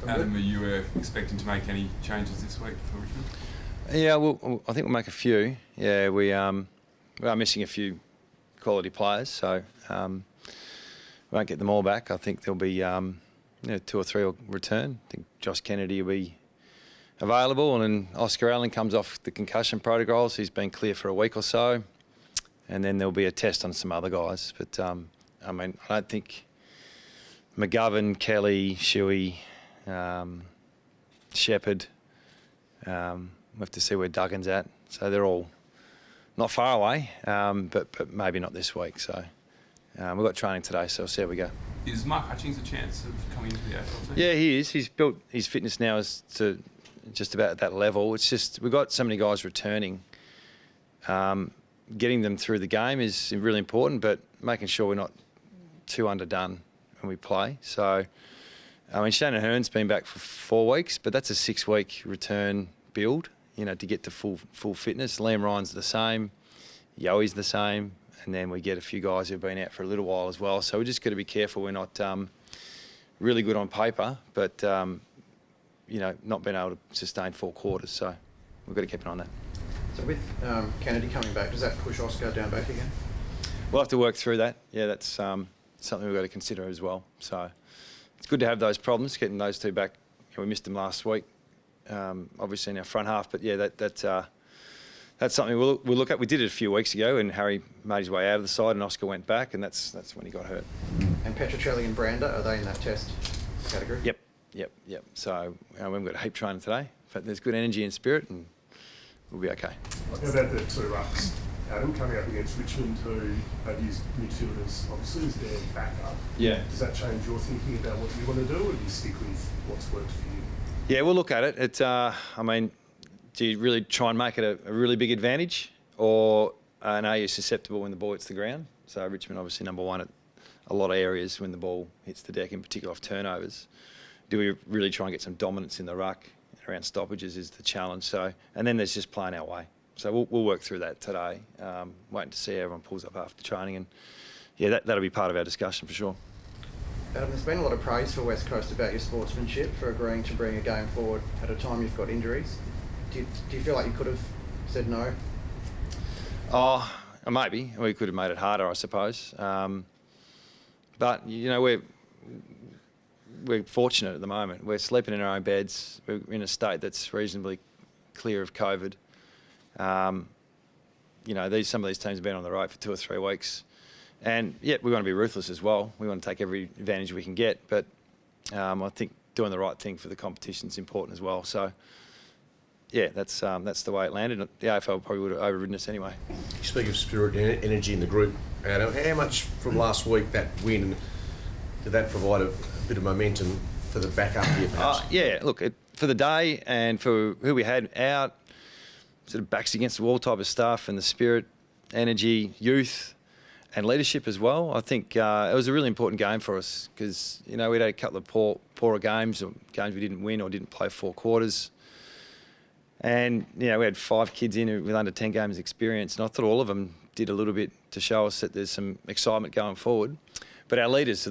Adam, are you expecting to make any changes this week for Richmond? Yeah, well, I think we'll make a few. Yeah, we are missing a few quality players, so we won't get them all back. I think there'll be 2 or 3 will return. I think Josh Kennedy will be available, and then Oscar Allen comes off the concussion protocols. He's been clear for a week or so, and then there'll be a test on some other guys. But I don't think McGovern, Kelly, Shuey, Shepherd. We have to see where Duggan's at. So they're all not far away, but maybe not this week. So we've got training today, so we'll see how we go. Is Mark Hutchings a chance of coming into the AFL team? Yeah, he is. He's built his fitness now is to just about that level. It's just we've got so many guys returning. Getting them through the game is really important, but making sure we're not too underdone when we play. So, Shannon Hearn's been back for 4 weeks, but that's a 6-week return build, to get to full fitness. Liam Ryan's the same, Yoey's the same, and then we get a few guys who've been out for a little while as well. So we just got to be careful we're not really good on paper, but not being able to sustain 4 quarters. So we've got to keep an eye on that. So with Kennedy coming back, does that push Oscar down back again? We'll have to work through that. Yeah, that's something we've got to consider as well. So it's good to have those problems, getting those 2 back. We missed them last week, obviously in our front half. But yeah, that's something we'll look at. We did it a few weeks ago, and Harry made his way out of the side, and Oscar went back, and that's when he got hurt. And Petruccelli and Brander, are they in that test category? Yep. So we haven't got a heap training today, but there's good energy and spirit, and we'll be okay. How about the 2 rucks, Adam, coming up against Richmond, who have used midfielders, obviously, as their backup? Yeah. Does that change your thinking about what you want to do, or do you stick with what's worked for you? Yeah, we'll look at it. It's, do you really try and make it a really big advantage, or are you susceptible when the ball hits the ground? So Richmond obviously number 1 at a lot of areas when the ball hits the deck, in particular off turnovers. Do we really try and get some dominance in the ruck around stoppages is the challenge. So, and then there's just playing our way. So we'll work through that today. Waiting to see how everyone pulls up after training, and yeah, that'll be part of our discussion for sure. Adam, there's been a lot of praise for West Coast about your sportsmanship for agreeing to bring a game forward at a time you've got injuries. Do you feel like you could have said no? Oh, maybe. We could have made it harder, I suppose. But, we're fortunate at the moment. We're sleeping in our own beds. We're in a state that's reasonably clear of COVID. Some of these teams have been on the road for 2 or 3 weeks. And, yeah, we want to be ruthless as well. We want to take every advantage we can get. But I think doing the right thing for the competition is important as well. So, yeah, that's the way it landed. The AFL probably would have overridden us anyway. You speak of spirit and energy in the group, Adam. How much from last week, that win, did that provide a bit of momentum for the backup here, perhaps? Yeah, look, for the day and for who we had out, sort of backs against the wall type of stuff, and the spirit, energy, youth, and leadership as well. I think it was a really important game for us because, we'd had a couple of poorer games, or games we didn't win or didn't play 4 quarters. And, we had 5 kids in with under 10 games experience, and I thought all of them did a little bit to show us that there's some excitement going forward. But our leaders,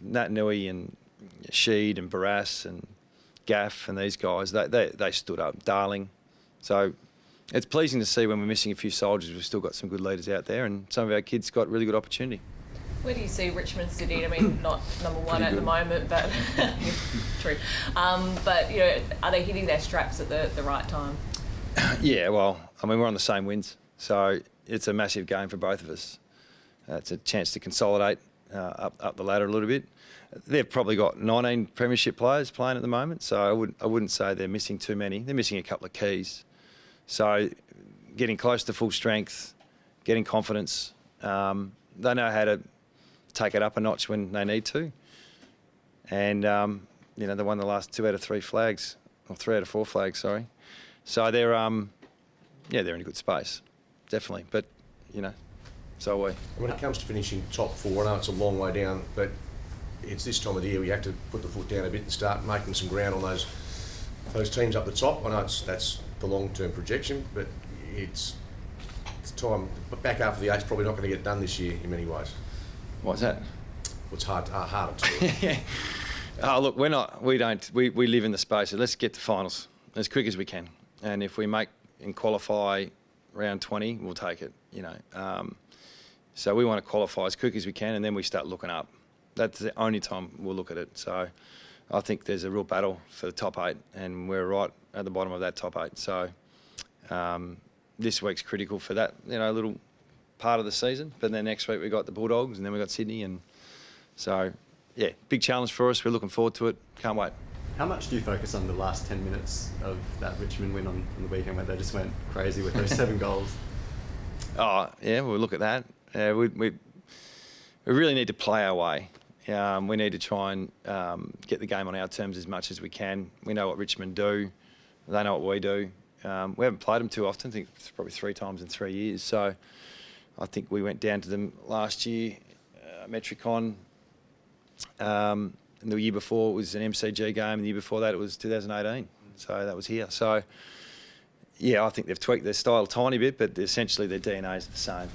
Nat Nui and Sheed and Barras and Gaff and these guys, they stood up. Darling. So it's pleasing to see when we're missing a few soldiers, we've still got some good leaders out there, and some of our kids got really good opportunity. Where do you see Richmond sitting? Not number 1 at the moment, but true. But are they hitting their straps at the right time? Yeah, well, we're on the same wins, so it's a massive game for both of us. It's a chance to consolidate up the ladder a little bit. They've probably got 19 premiership players playing at the moment, so I wouldn't say they're missing too many. They're missing a couple of keys. So getting close to full strength, getting confidence. They know how to take it up a notch when they need to. And, they won the last 2 out of 3 flags, or 3 out of 4 flags, sorry. So they're in a good space, definitely. But, so are we. When it comes to finishing top 4, I know it's a long way down, but it's this time of the year we have to put the foot down a bit and start making some ground on those teams up the top. I know that's the long-term projection, but it's time. But back after the 8's probably not going to get done this year in many ways. What's that? Well, it's harder to do. Oh, look, we live in the space. So let's get to finals as quick as we can. And if we make and qualify round 20, we'll take it, So we want to qualify as quick as we can, and then we start looking up. That's the only time we'll look at it. So I think there's a real battle for the top 8, and we're right at the bottom of that top 8. So this week's critical for that, little part of the season. But then next week we got the Bulldogs, and then we got Sydney, and so yeah, big challenge for us. We're looking forward to it. Can't wait. How much do you focus on the last 10 minutes of that Richmond win on the weekend where they just went crazy with those 7 goals? Oh yeah, we'll look at that. We really need to play our way. We need to try and get the game on our terms as much as we can. We know what Richmond do. They know what we do. We haven't played them too often. I think it's probably 3 times in 3 years. So I think we went down to them last year, Metricon. And the year before it was an MCG game. And the year before that it was 2018. So that was here. So yeah, I think they've tweaked their style a tiny bit, but essentially their DNA is the same.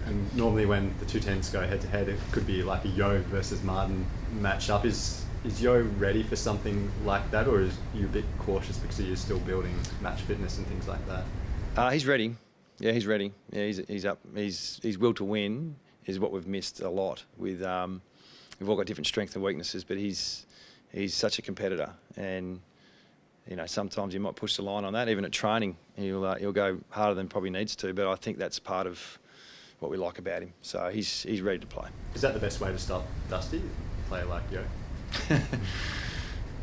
And normally when the two teams go head to head, it could be like a Yo versus Martin match-up. Is Yo ready for something like that, or is you a bit cautious because you're still building match fitness and things like that? He's ready. Yeah, he's ready. Yeah, he's up. His will to win is what we've missed a lot with. We've all got different strengths and weaknesses, but he's such a competitor, and sometimes he might push the line on that. Even at training, he'll go harder than probably needs to. But I think that's part of what we like about him. So he's ready to play. Is that the best way to stop Dusty? Play like Yo?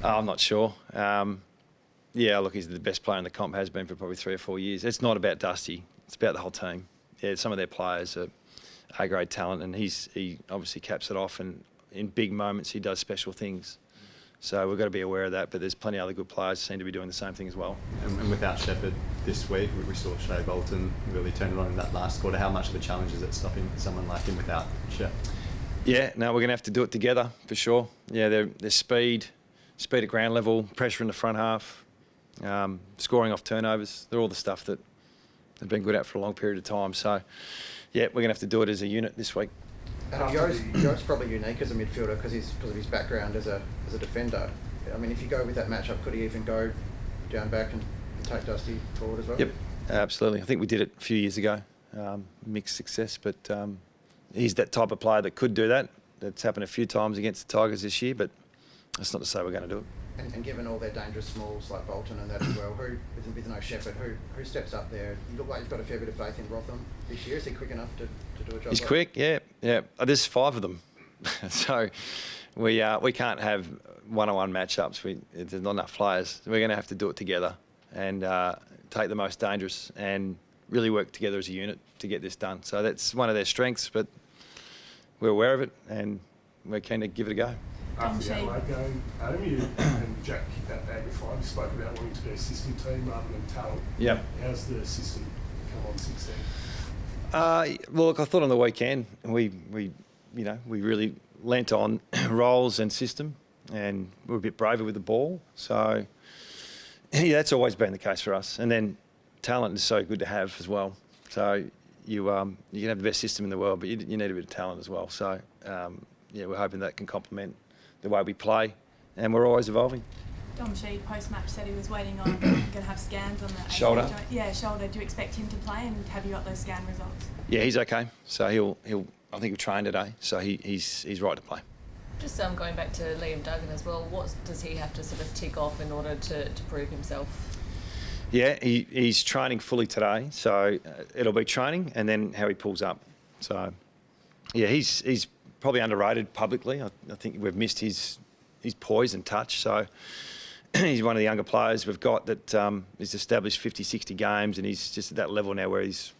I'm not sure. Yeah, look, he's the best player in the comp, has been for probably 3 or 4 years. It's not about Dusty. It's about the whole team. Yeah, some of their players are A-grade talent, and he obviously caps it off, and in big moments he does special things. So we've got to be aware of that, but there's plenty of other good players who seem to be doing the same thing as well. And without Shepherd this week, we saw Shea Bolton really turn it on in that last quarter. How much of a challenge is it stopping someone like him without Shep? Yeah, no, we're going to have to do it together for sure. Yeah, their speed at ground level, pressure in the front half, scoring off turnovers. They're all the stuff that they've been good at for a long period of time. So, yeah, we're going to have to do it as a unit this week. Joe's probably unique as a midfielder because of his background as a defender. I mean, if you go with that matchup, could he even go down back and take Dusty forward as well? Yep, absolutely. I think we did it a few years ago. Mixed success, but he's that type of player that could do that. That's happened a few times against the Tigers this year, but that's not to say we're going to do it. And given all their dangerous smalls like Bolton and that as well, with no Shepherd, who steps up there? You look like you've got a fair bit of faith in Rotham this year. Is he quick enough to do a job? He's quick, yeah. There's 5 of them, so we can't have one-on-one matchups. There's not enough players. We're going to have to do it together and take the most dangerous and really work together as a unit to get this done. So that's one of their strengths, but we're aware of it and we're keen to give it a go. After the Adelaide game, Adam, you and Jack kicked that bag before. You spoke about wanting to be a system team rather than talent. Yeah. How's the system come on since then? Well, look, I thought on the weekend we really lent on roles and system, and we were a bit braver with the ball. So yeah, that's always been the case for us. And then talent is so good to have as well. So you can have the best system in the world, but you need a bit of talent as well. So yeah, we're hoping that can complement the way we play, and we're always evolving. Dom Sheed post-match said he was waiting on going to have scans on the shoulder. ACL joint. Yeah, shoulder. Do you expect him to play, and have you got those scan results? Yeah, he's okay. So he'll I think he'll train today. So he's right to play. Just going back to Liam Duggan as well, what does he have to sort of tick off in order to prove himself? Yeah, he's training fully today. So it'll be training and then how he pulls up. So yeah, he's probably underrated publicly. I think we've missed his poise and touch. So he's one of the younger players we've got that has established 50, 60 games, and he's just at that level now where he's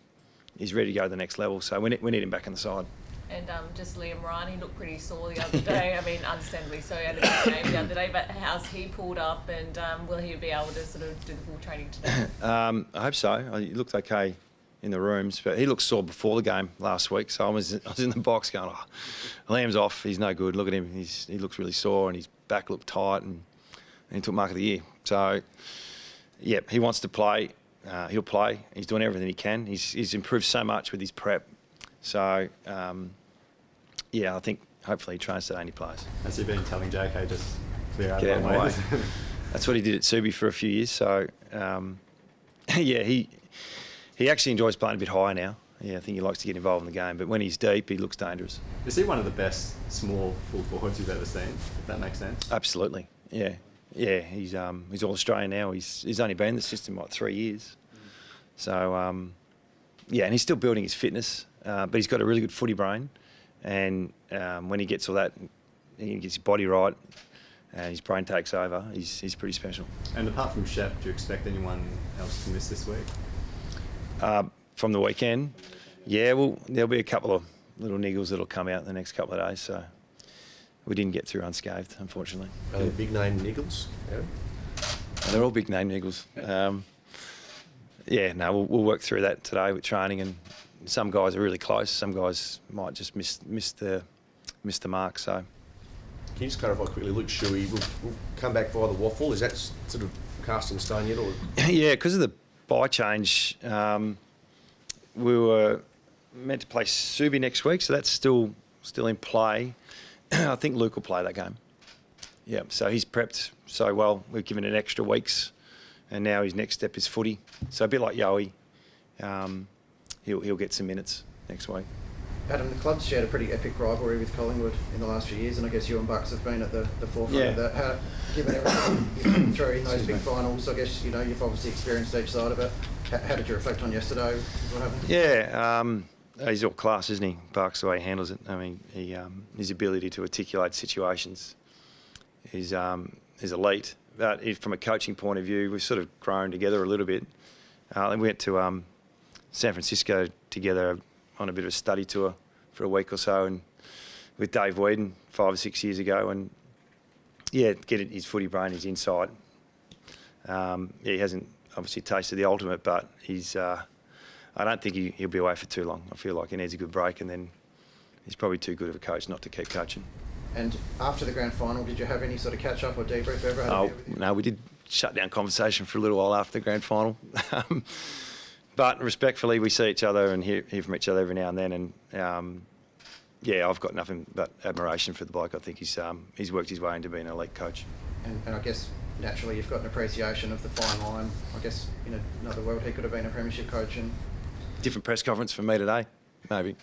ready to go to the next level. So we need him back on the side. And just Liam Ryan, he looked pretty sore the other day. I mean, understandably so, he had a big game the other day, but how's he pulled up, and will he be able to sort of do the full training today? I hope so. He looked okay in the rooms, but he looked sore before the game last week. So I was in the box going, oh, Liam's off. He's no good. Look at him. He looks really sore, and his back looked tight, and he took mark of the year. So, yeah, he wants to play. He'll play. He's doing everything he can. He's improved so much with his prep. So, yeah, I think hopefully he trains today and he plays. Has he been telling JK just clear out Get of out my way? of the way. That's what he did at Subi for a few years. So, yeah, he actually enjoys playing a bit higher now. Yeah, I think he likes to get involved in the game. But when he's deep, he looks dangerous. Is he one of the best small full forwards you've ever seen, if that makes sense? Absolutely. Yeah. Yeah, he's all Australian now. He's only been in the system like 3 years. So, yeah, and he's still building his fitness, but he's got a really good footy brain. And when he gets all that, he gets his body right and his brain takes over, he's pretty special. And apart from Shep, do you expect anyone else to miss this week? From the weekend, yeah, well, there'll be a couple of little niggles that'll come out in the next couple of days. So we didn't get through unscathed, unfortunately. Are they big name niggles, Adam? They're all big name niggles. Yeah, no, we'll work through that today with training, and some guys are really close. Some guys might just miss the mark. So Can you just clarify quickly, Luke Shuey will come back via the waffle? Is that sort of cast in stone yet? Or? yeah, because of the bye change, we were meant to play Subi next week, so that's still in play. I think Luke will play that game. Yeah, so he's prepped so well. We've given it extra weeks, and now his next step is footy. So a bit like Yowie, he'll get some minutes next week. Adam, the club's shared a pretty epic rivalry with Collingwood in the last few years, and I guess you and Bucks have been at the forefront of that. How, given everything you've been through in those big finals, I guess you've obviously experienced each side of it. How did you reflect on yesterday? What happened? Yeah, he's all class, isn't he? Bucks, the way he handles it. I mean, his ability to articulate situations is elite. But from a coaching point of view, we've sort of grown together a little bit. And we went to San Francisco together on a bit of a study tour for a week or so, and with Dave Whedon 5 or 6 years ago, and yeah, get his footy brain, his insight. Yeah, he hasn't obviously tasted the ultimate, but he's. I don't think he'll be away for too long. I feel like he needs a good break, and then he's probably too good of a coach not to keep coaching. And after the grand final, did you have any sort of catch up or debrief ever? Oh no, we did shut down conversation for a little while after the grand final. But respectfully, we see each other and hear from each other every now and then. And yeah, I've got nothing but admiration for the bloke. I think he's worked his way into being an elite coach. And I guess naturally you've got an appreciation of the fine line. I guess in another world he could have been a premiership coach. And different press conference for me today, maybe.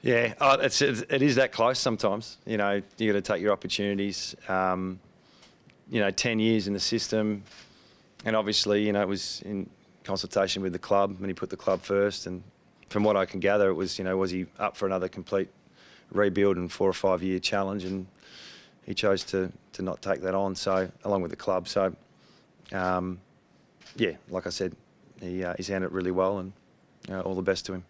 Yeah, it is that close sometimes. You got to take your opportunities. 10 years in the system, and obviously, it was in consultation with the club when he put the club first. And from what I can gather, it was, was he up for another complete rebuild and 4 or 5 year challenge, and he chose to not take that on. So along with the club, so yeah, like I said, he's handled it really well, and all the best to him.